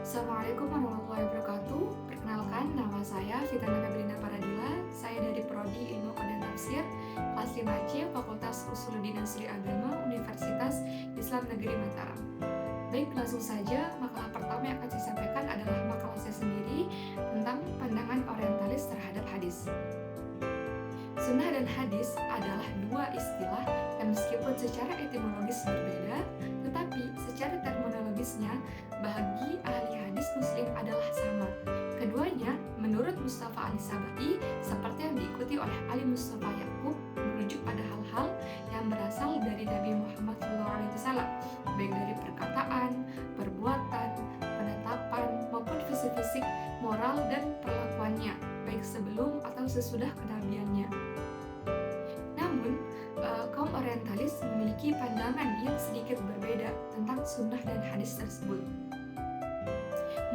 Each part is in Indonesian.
Assalamualaikum warahmatullahi wabarakatuh. Perkenalkan, nama saya Fitana Febrina Paradila. Saya dari Prodi Ilmu Qur'an dan Tafsir, kelas 5C, Fakultas Usuluddin dan Studi Agama, Universitas Islam Negeri Mataram. Baik, langsung saja. Makalah pertama yang akan saya sampaikan adalah makalah saya sendiri tentang pandangan orientalis terhadap hadis. Sunnah dan hadis adalah dua istilah yang meskipun secara etimologis berbeda, tetapi secara terminologisnya bagi ahli hadis muslim adalah sama. Keduanya, menurut Mustafa Al-Sabai, seperti yang diikuti oleh Ali Mustafa Yaqub, merujuk pada hal-hal yang berasal dari Nabi Muhammad SAW, baik dari perkataan, perbuatan, penetapan, maupun fisik-fisik, moral, dan perlakuannya, baik sebelum atau sesudah kenabiannya. Namun, kaum orientalis memiliki pandangan yang sedikit berbeda tentang sunnah dan hadis tersebut.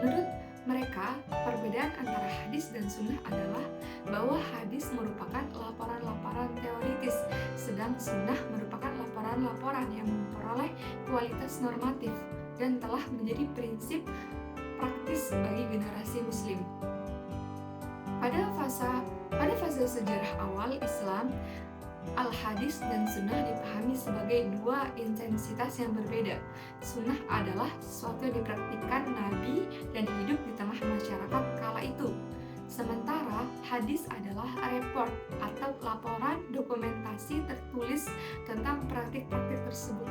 Menurut mereka, perbedaan antara hadis dan sunnah adalah bahwa hadis merupakan laporan-laporan teoritis, sedang sunnah merupakan laporan-laporan yang memperoleh kualitas normatif dan telah menjadi prinsip praktis bagi generasi muslim. Pada fase sejarah awal Islam, al-hadis dan sunnah dipahami sebagai dua intensitas yang berbeda. Sunnah adalah sesuatu yang dipraktikkan Nabi dan hidup di tengah masyarakat kala itu. Sementara hadis adalah report atau laporan dokumentasi tertulis tentang praktik-praktik tersebut.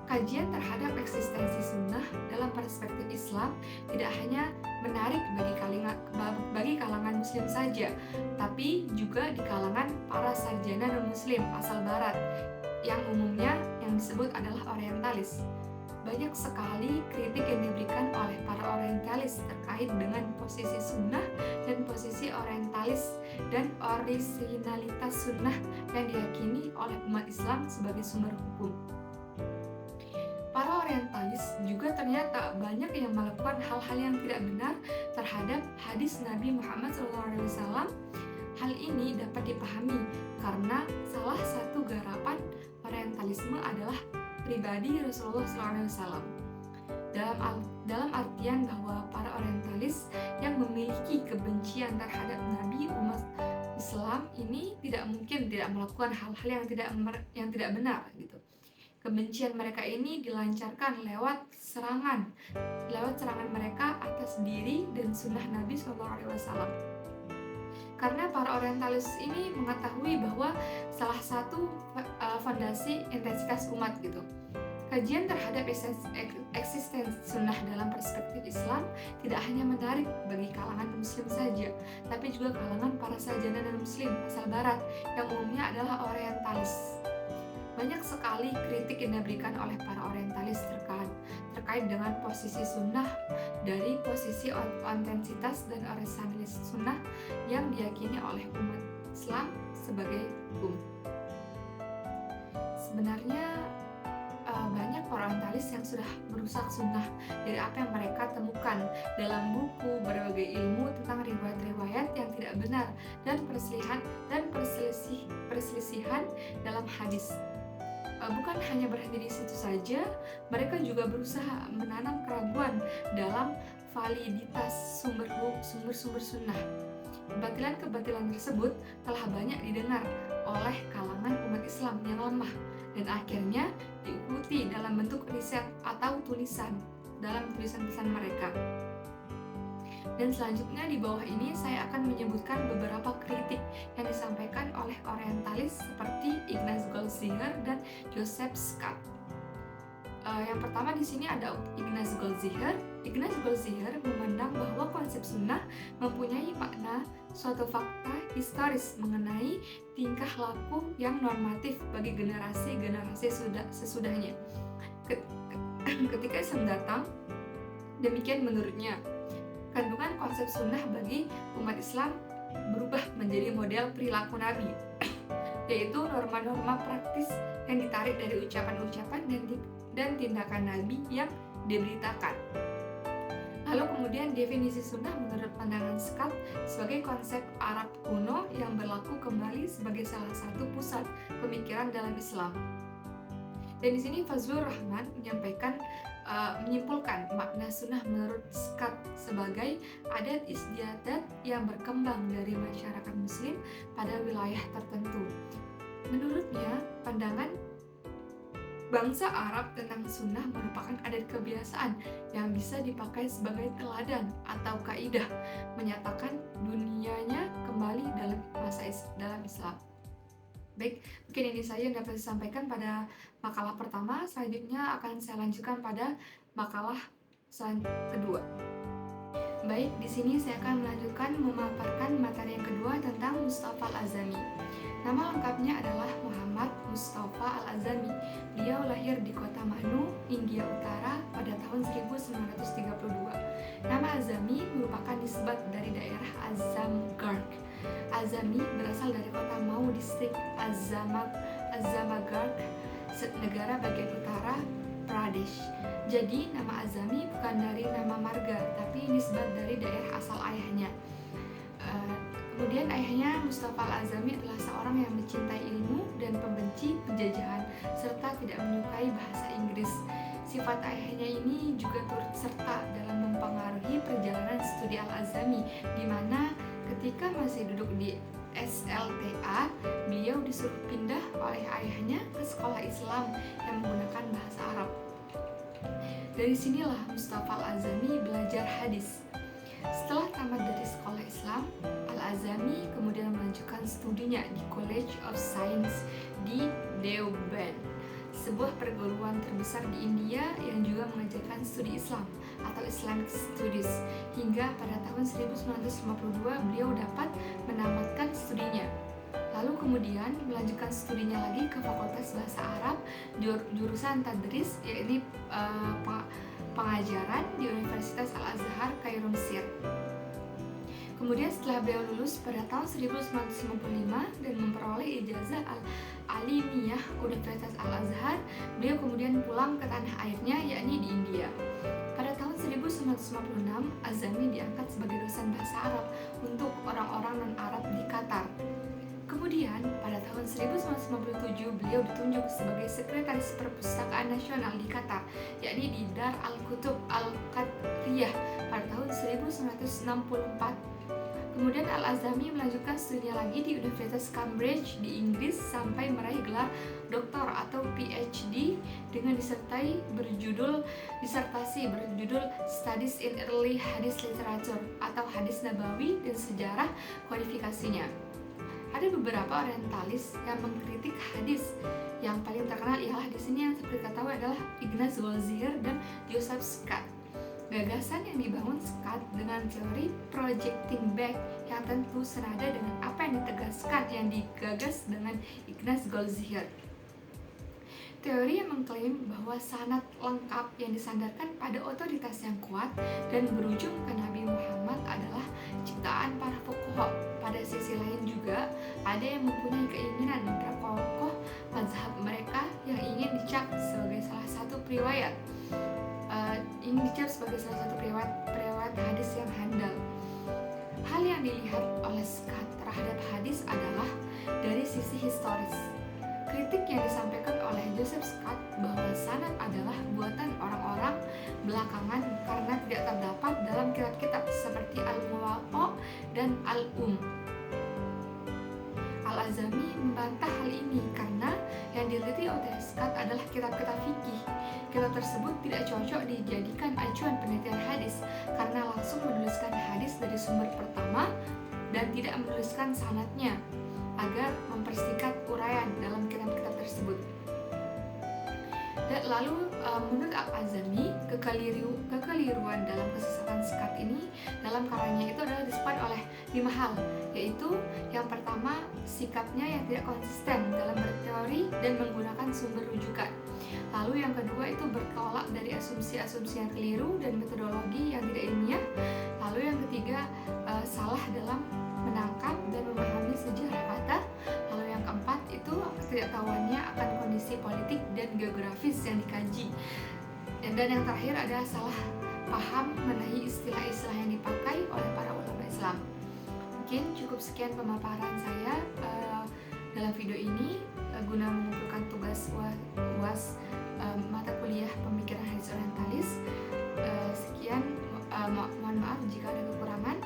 Kajian terhadap eksistensi sunnah dalam perspektif Islam tidak hanya menarik bagi kalangan muslim saja, tapi juga di kalangan para sarjana non-muslim asal barat, yang umumnya yang disebut adalah orientalis. Banyak sekali kritik yang diberikan oleh para orientalis terkait dengan posisi sunnah dan posisi orientalis dan orisinalitas sunnah yang diyakini oleh umat Islam sebagai sumber hukum. Para orientalis juga ternyata banyak yang melakukan hal-hal yang tidak benar terhadap hadis Nabi Muhammad SAW. Hal ini dapat dipahami karena salah satu garapan orientalisme adalah pribadi Rasulullah SAW. Dalam artian bahwa para orientalis yang memiliki kebencian terhadap Nabi umat Islam ini tidak mungkin tidak melakukan hal-hal yang tidak benar gitu. Kebencian mereka ini dilancarkan lewat serangan mereka atas diri dan sunnah Nabi SAW. Karena para orientalis ini mengetahui bahwa salah satu fondasi intensitas umat gitu. Kajian terhadap eksistensi sunnah dalam perspektif Islam tidak hanya menarik bagi kalangan muslim saja, tapi juga kalangan para sarjana non-muslim asal barat yang umumnya adalah orientalis. Banyak sekali kritik yang diberikan oleh para orientalis terkait dengan posisi sunnah dari posisi autentisitas dan orisinalitas sunnah yang diyakini oleh umat Islam sebagai hukum. Sebenarnya banyak para orientalis yang sudah merusak sunnah dari apa yang mereka temukan dalam buku berbagai ilmu tentang riwayat-riwayat yang tidak benar dan perselisihan dalam hadis. Bukan hanya berhenti di situ saja, mereka juga berusaha menanam keraguan dalam validitas sumber-sumber sunnah. Kebatilan tersebut telah banyak didengar oleh kalangan umat Islam yang lemah dan akhirnya diikuti dalam bentuk riset atau tulisan dalam tulisan-tulisan mereka. Dan selanjutnya di bawah ini saya akan menyebutkan beberapa kritik yang disampaikan oleh orientalis seperti Ignaz Goldziher dan Joseph Scott. Yang pertama di sini ada Ignaz Goldziher. Ignaz Goldziher memandang bahwa konsep sunnah mempunyai makna suatu fakta historis mengenai tingkah laku yang normatif bagi generasi-generasi sesudahnya. Ketika Islam datang, demikian menurutnya. Kandungan konsep sunnah bagi umat Islam berubah menjadi model perilaku Nabi, yaitu norma-norma praktis yang ditarik dari ucapan-ucapan dan tindakan Nabi yang diberitakan. Lalu kemudian definisi sunnah menurut pandangan Scott sebagai konsep Arab kuno yang berlaku kembali sebagai salah satu pusat pemikiran dalam Islam. Dan di sini Fazlur Rahman menyampaikan menyimpulkan makna sunnah menurut Scott sebagai adat istiadat yang berkembang dari masyarakat muslim pada wilayah tertentu. Menurutnya, pandangan bangsa Arab tentang sunnah merupakan adat kebiasaan yang bisa dipakai sebagai teladan atau kaidah menyatakan dunianya kembali dalam Islam. Baik, mungkin ini saja yang dapat saya sampaikan pada makalah pertama. Selanjutnya akan saya lanjutkan pada makalah kedua. Baik, di sini saya akan melanjutkan memaparkan materi yang kedua tentang Mustafa Al-Azami. Nama lengkapnya adalah Muhammad Mustafa Al-Azami. Beliau lahir di kota Manu, India Utara pada tahun 1932. Nama Azami merupakan nisbat dari daerah Azamgarh. Azami berasal dari kota Mau, distrik Azamgarh, negara bagian utara Pradesh. Jadi nama Azami bukan dari nama marga, tapi nisbat dari daerah asal ayahnya. Kemudian ayahnya Mustafa Al-Azami adalah seorang yang mencintai ilmu dan pembenci penjajahan serta tidak menyukai bahasa Inggris. Sifat ayahnya ini juga turut serta dalam mempengaruhi perjalanan studi Al-Azami, di mana ketika masih duduk di SLTA, beliau disuruh pindah oleh ayahnya ke sekolah Islam yang menggunakan bahasa Arab. Dari sinilah Mustafa Al-Azami belajar hadis. Setelah tamat dari sekolah Islam, Al-Azami kemudian melanjutkan studinya di College of Science di Deoband, sebuah perguruan terbesar di India yang juga mengajarkan studi Islam atau Islamic Studies. Hingga pada tahun 1952 beliau dapat menamatkan studinya. Lalu kemudian melanjutkan studinya lagi ke Fakultas Bahasa Arab jurusan Tadris, yaitu pengajaran di Universitas Al-Azhar, Kairo, Mesir. Kemudian setelah beliau lulus pada tahun 1955 dan memperoleh ijazah Alimiyah Universitas Al-Azhar, beliau kemudian pulang ke tanah airnya, yakni di India. Pada tahun 1956, Azami diangkat sebagai dosen bahasa Arab untuk orang-orang non-Arab di Qatar. Kemudian, pada tahun 1957, beliau ditunjuk sebagai Sekretaris Perpustakaan Nasional di Qatar, yakni di Dar Al-Kutub Al-Qatariyah pada tahun 1964. Kemudian Al-Azami melanjutkan studinya lagi di Universitas Cambridge di Inggris sampai meraih gelar doktor atau PhD dengan disertasi berjudul Studies in Early Hadith Literature atau Hadis Nabawi dan Sejarah Kodifikasinya. Ada beberapa orientalis yang mengkritik hadis. Yang paling terkenal ialah di sini yang seperti ketahui adalah Ignaz Goldziher dan Joseph Scott. Gagasan yang dibangun Scott dengan teori projecting back yang tentu senada dengan apa yang digagas dengan Ignaz Goldziher. Teori yang mengklaim bahwa sanad lengkap yang disandarkan pada otoritas yang kuat dan berujung ke Nabi Muhammad adalah ciptaan para fuqaha. Pada sisi lain juga ada yang mempunyai keinginan memperkokoh mazhab mereka yang ingin dicap sebagai salah satu periwayat hadis yang handal. Hal yang dilihat oleh Scott terhadap hadis adalah dari sisi historis. Kritik yang disampaikan oleh Joseph Scott bahwa sanad adalah buatan orang-orang belakangan karena tidak terdapat dalam kitab-kitab seperti Al-Muwatta dan Al-Um. Al-Azami membantah hal ini karena yang diteliti oleh Scott adalah kitab-kitab fikih. Kitab tersebut tidak cocok dijadikan acuan penelitian hadis karena langsung menuliskan hadis dari sumber pertama dan tidak menuliskan sanadnya agar mempersingkat uraian dalam kitab-kitab tersebut. Dan lalu menurut Al-Azami, kekeliruan dalam kesesatan Scott ini dalam karyanya itu adalah disebabkan oleh 5 hal, yaitu yang pertama, sikapnya yang tidak konsisten dalam berteori dan menggunakan sumber rujukan. Lalu yang kedua itu bertolak dari asumsi-asumsi yang keliru dan metodologi yang tidak ilmiah. Lalu yang ketiga, salah dalam menangkap dan memahami sejarah kata. Lalu yang keempat itu ketidaktahuannya akan kondisi politik dan geografis yang dikaji. Dan yang terakhir ada salah paham mengenai istilah-istilah yang dipakai oleh para ulama Islam. Mungkin cukup sekian pemaparan saya dalam video ini guna mengumpulkan tugas UAS mata kuliah kuliah pemikiran hadis orientalis. Sekian, mohon maaf jika ada kekurangan.